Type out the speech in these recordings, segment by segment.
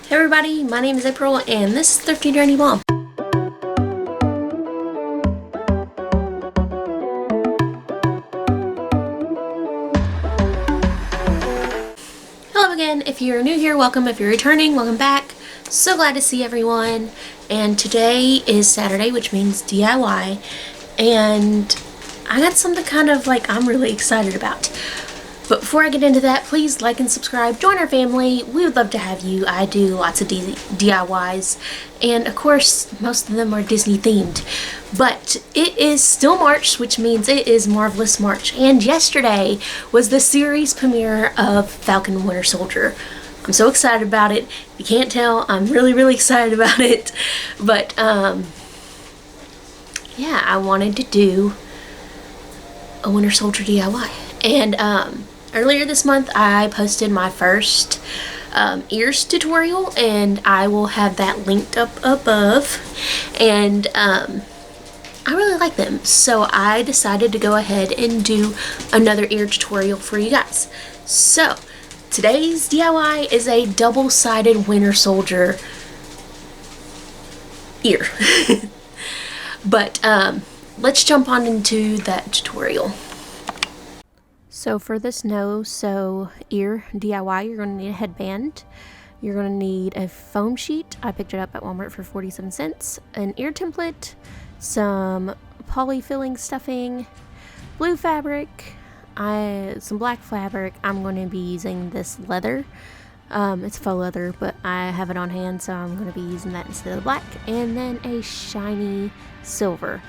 Hey everybody, my name is April and this is Thrifty Journey Mom. Hello again. If you're new here, welcome. If you're returning, welcome back. So glad to see everyone. And today is Saturday, which means DIY. And I got something kind of like I'm really excited about. But before I get into that, please like and subscribe, join our family. We would love to have you. I do lots of DIYs, and of course most of them are Disney themed. But it is still March, which means it is Marvelous March, and yesterday was the series premiere of Falcon and Winter Soldier. I'm so excited about it. If you can't tell, I'm really excited about it. But yeah, I wanted to do a Winter Soldier DIY. And earlier this month I posted my first ears tutorial, and I will have that linked up above. And I really like them, so I decided to go ahead and do another ear tutorial for you guys. So today's DIY is a double-sided Winter Soldier ear. But let's jump on into that tutorial. So for this no-sew ear DIY, you're going to need a headband. You're going to need a foam sheet. I picked it up at Walmart for 47 cents. An ear template, some poly filling stuffing, blue fabric, some black fabric. I'm going to be using this leather. It's faux leather, but I have it on hand, so I'm going to be using that instead of the black. And then a shiny silver.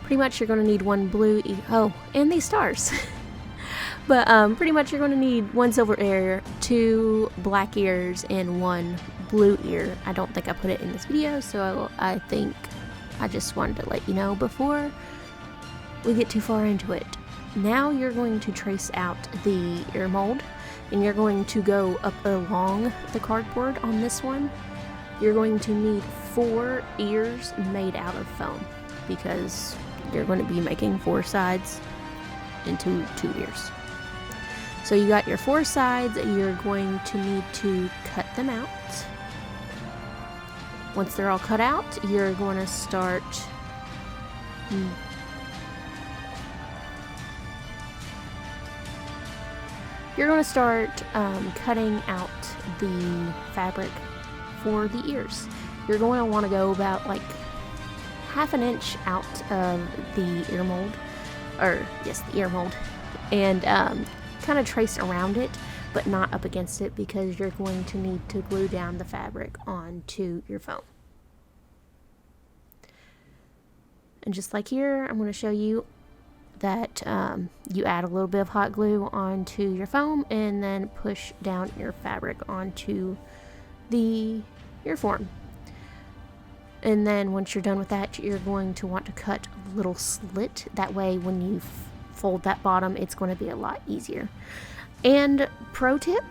Pretty much you're going to need one blue and these stars. But pretty much you're going to need one silver ear, two black ears, and one blue ear. I don't think I put it in this video, so I think I just wanted to let you know before we get too far into it. Now you're going to trace out the ear mold, and you're going to go up along the cardboard on this one. You're going to need 4 ears made out of foam, because you're going to be making 4 sides into 2 ears. So you got your 4 sides, you're going to need to cut them out. Once they're all cut out, you're going to start cutting out the fabric for the ears. You're going to want to go about like half an inch out of the ear mold, the ear mold, and kind of trace around it, but not up against it, because you're going to need to glue down the fabric onto your foam. And just like here, I'm going to show you that you add a little bit of hot glue onto your foam and then push down your fabric onto the ear form. And then once you're done with that, you're going to want to cut a little slit. That way when you fold that bottom, it's going to be a lot easier. And pro tip,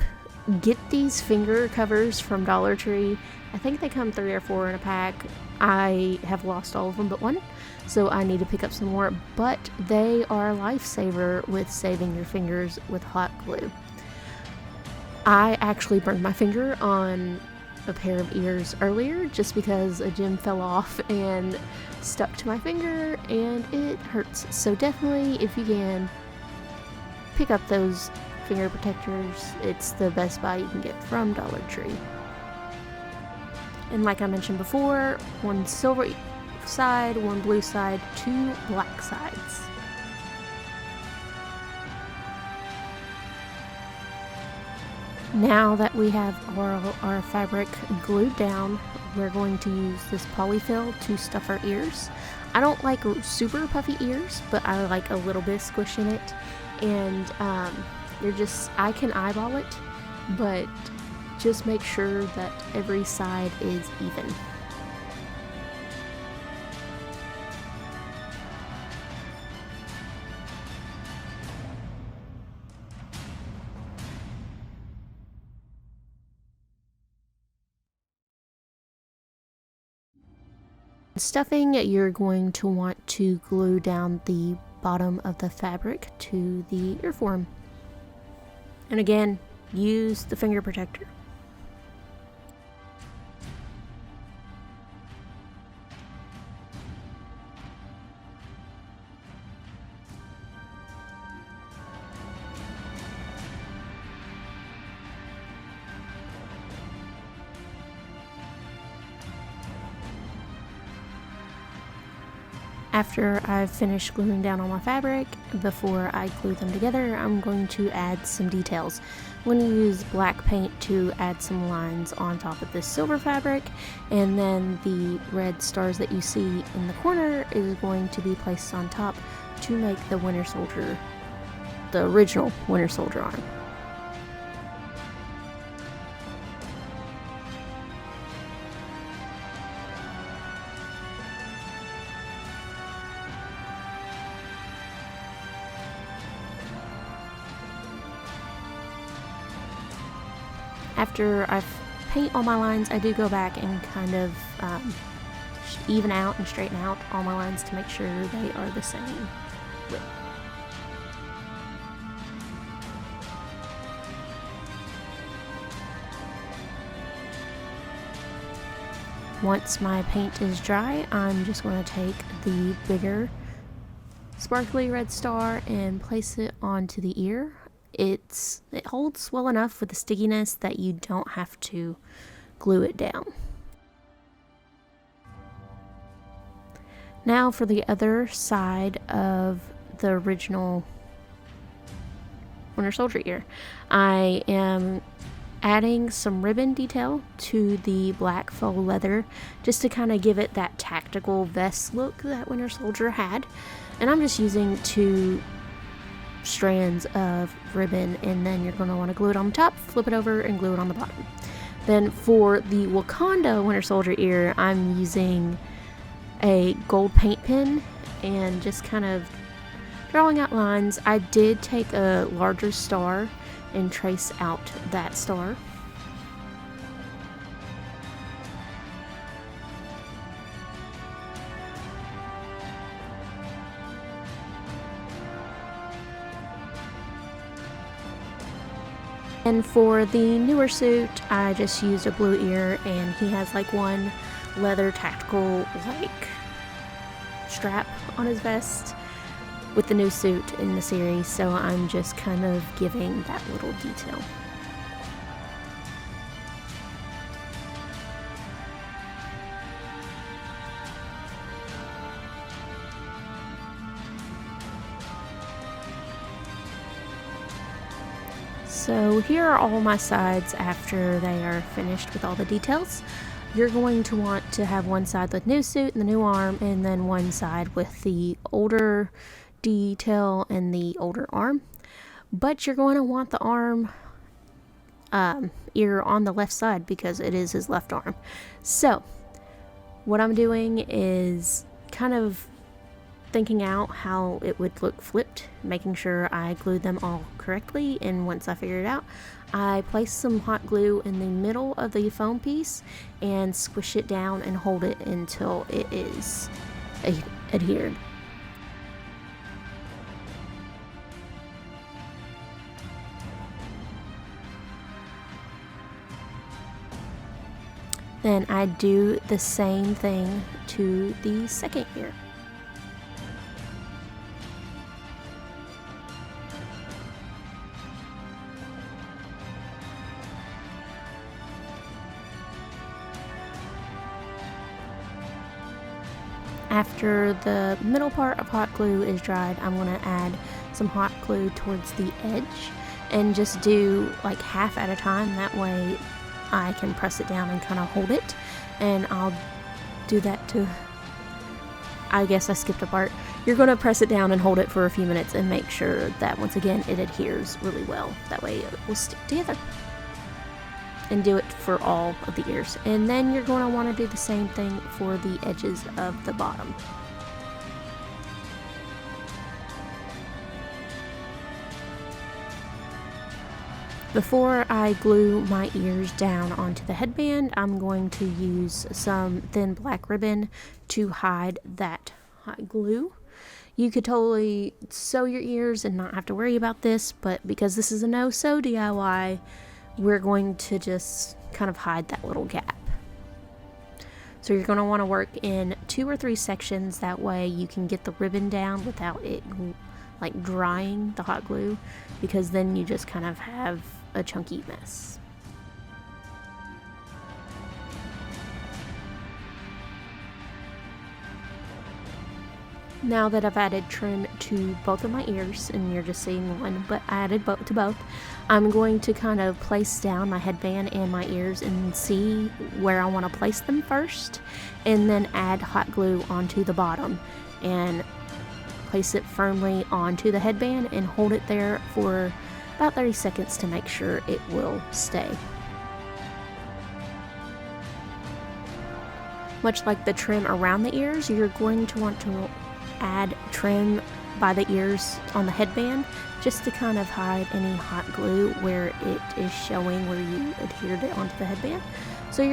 get these finger covers from Dollar Tree. I think they come 3 or 4 in a pack. I have lost all of them but one, so I need to pick up some more, but they are a lifesaver with saving your fingers with hot glue. I actually burned my finger on a pair of ears earlier just because a gem fell off and stuck to my finger, and it hurts. So definitely, if you can, pick up those finger protectors. It's the best buy you can get from Dollar Tree. And like I mentioned before, 1 silver side, 1 blue side, 2 black sides. Now that we have our fabric glued down, we're going to use this polyfill to stuff our ears. I don't like super puffy ears, but I like a little bit of squish in it. And I can eyeball it, but just make sure that every side is even. Stuffing, you're going to want to glue down the bottom of the fabric to the ear form. And again, use the finger protector. After I've finished gluing down all my fabric, before I glue them together, I'm going to add some details. I'm going to use black paint to add some lines on top of this silver fabric, and then the red stars that you see in the corner is going to be placed on top to make the Winter Soldier, the original Winter Soldier arm. After I paint all my lines, I do go back and kind of even out and straighten out all my lines to make sure they are the same width. Once my paint is dry, I'm just going to take the bigger sparkly red star and place it onto the ear. It holds well enough with the stickiness that you don't have to glue it down. Now for the other side of the original Winter Soldier ear, I am adding some ribbon detail to the black faux leather just to kind of give it that tactical vest look that Winter Soldier had. And I'm just using 2 strands of ribbon, and then you're going to want to glue it on the top, flip it over, and glue it on the bottom. Then for the Wakanda Winter Soldier ear, I'm using a gold paint pen and just kind of drawing out lines. I did take a larger star and trace out that star. And for the newer suit, I just used a blue ear, and he has like one leather tactical like strap on his vest with the new suit in the series, so I'm just kind of giving that little detail. So here are all my sides after they are finished with all the details. You're going to want to have one side with new suit and the new arm, and then one side with the older detail and the older arm. But you're going to want the arm ear on the left side because it is his left arm. So what I'm doing is kind of thinking out how it would look flipped, making sure I glued them all correctly, and once I figured it out, I place some hot glue in the middle of the foam piece and squish it down and hold it until it is adhered. Then I do the same thing to the second ear. After the middle part of hot glue is dried, I'm going to add some hot glue towards the edge and just do like half at a time. That way I can press it down and kind of hold it. And I'll do that to, I guess I skipped a part. You're going to press it down and hold it for a few minutes and make sure that once again it adheres really well. That way it will stick together. And do it for all of the ears. And then you're going to want to do the same thing for the edges of the bottom. Before I glue my ears down onto the headband, I'm going to use some thin black ribbon to hide that hot glue. You could totally sew your ears and not have to worry about this, but because this is a no-sew DIY, we're going to just kind of hide that little gap. So you're going to want to work in 2 or 3 sections, that way you can get the ribbon down without it like drying the hot glue, because then you just kind of have a chunky mess. Now that I've added trim to both of my ears, and you're just seeing one, but I added both to both, I'm going to kind of place down my headband and my ears and see where I want to place them first, and then add hot glue onto the bottom and place it firmly onto the headband and hold it there for about 30 seconds to make sure it will stay. Much like the trim around the ears, you're going to want to add trim by the ears on the headband just to kind of hide any hot glue where it is showing where you adhered it onto the headband. So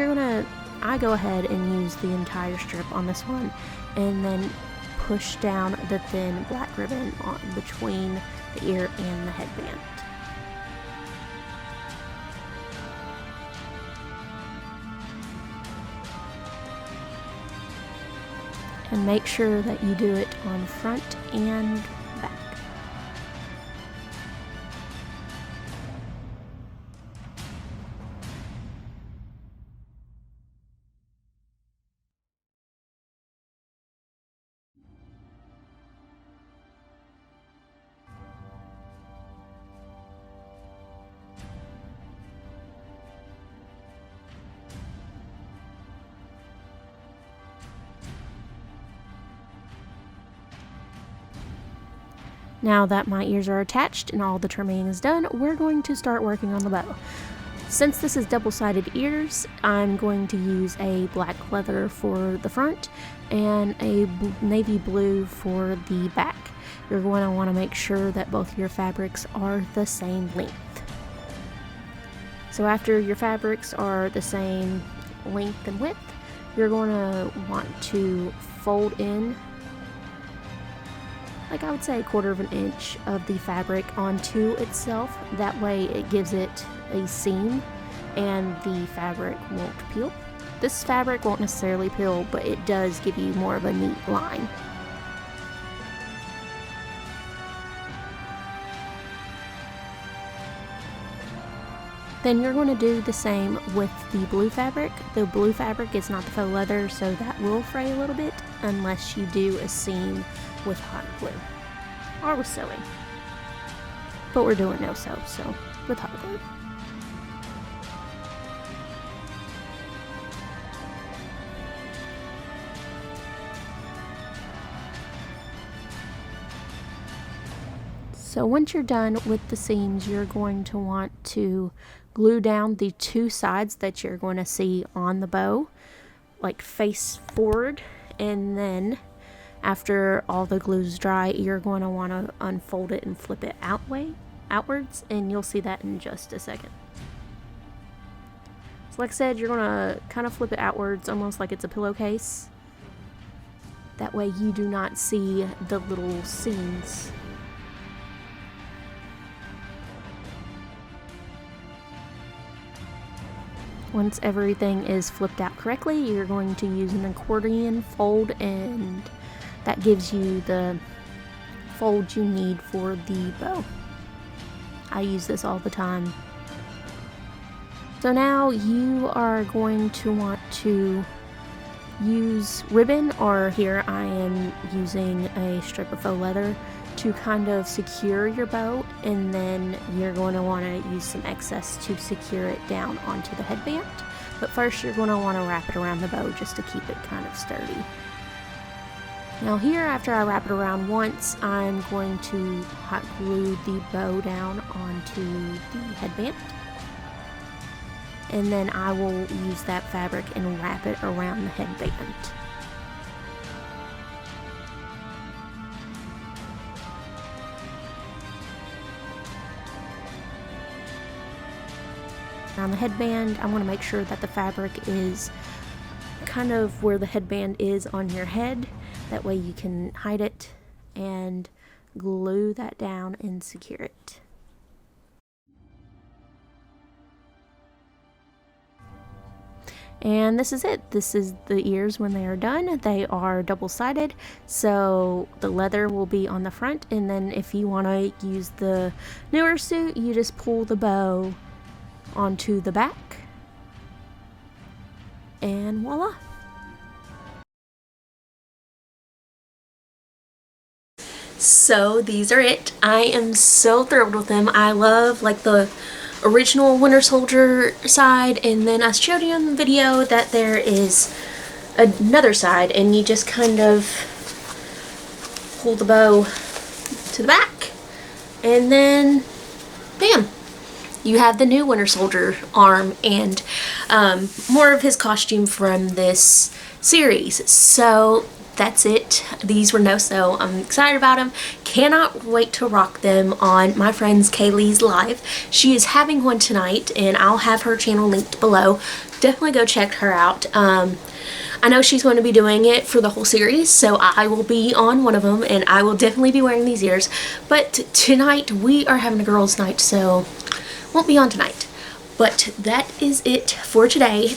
I go ahead and use the entire strip on this one and then push down the thin black ribbon on between the ear and the headband. And make sure that you do it on front and back. Now that my ears are attached and all the trimming is done, we're going to start working on the bow. Since this is double-sided ears, I'm going to use a black leather for the front and a navy blue for the back. You're going to want to make sure that both your fabrics are the same length. So after your fabrics are the same length and width, you're going to want to fold in, like I would say, 1/4 of an inch of the fabric onto itself. That way it gives it a seam and the fabric won't peel. This fabric won't necessarily peel, but it does give you more of a neat line. Then you're going to do the same with the blue fabric. The blue fabric is not the faux leather, so that will fray a little bit unless you do a seam with hot glue or with sewing. But we're doing no sew, so with hot glue. So once you're done with the seams, you're going to want to glue down the two sides that you're going to see on the bow, like face forward, and then after all the glue's dry, you're going to want to unfold it and flip it outwards, and you'll see that in just a second. So like I said, you're going to kind of flip it outwards, almost like it's a pillowcase. That way you do not see the little seams. Once everything is flipped out correctly, you're going to use an accordion fold, and that gives you the fold you need for the bow. I use this all the time. So now you are going to want to use ribbon, or here I am using a strip of faux leather to kind of secure your bow, and then you're going to want to use some excess to secure it down onto the headband. But first you're going to want to wrap it around the bow just to keep it kind of sturdy. Now here, after I wrap it around once, I'm going to hot glue the bow down onto the headband. And then I will use that fabric and wrap it around the headband. Around the headband, I want to make sure that the fabric is kind of where the headband is on your head. That way you can hide it and glue that down and secure it. And this is it. This is the ears when they are done. They are double-sided, so the leather will be on the front, and then if you want to use the newer suit, you just pull the bow onto the back, and voila. So these are it. I am so thrilled with them. I love like the original Winter Soldier side, and then I showed you in the video that there is another side, and you just kind of pull the bow to the back, and then bam, you have the new Winter Soldier arm and more of his costume from this series. So that's it. These were no-sew. I'm excited about them. Cannot wait to rock them on my friend's Kaylee's live. She is having one tonight, and I'll have her channel linked below. Definitely go check her out. I know she's going to be doing it for the whole series, so I will be on one of them, and I will definitely be wearing these ears. But tonight we are having a girls' night, so won't be on tonight. But that is it for today.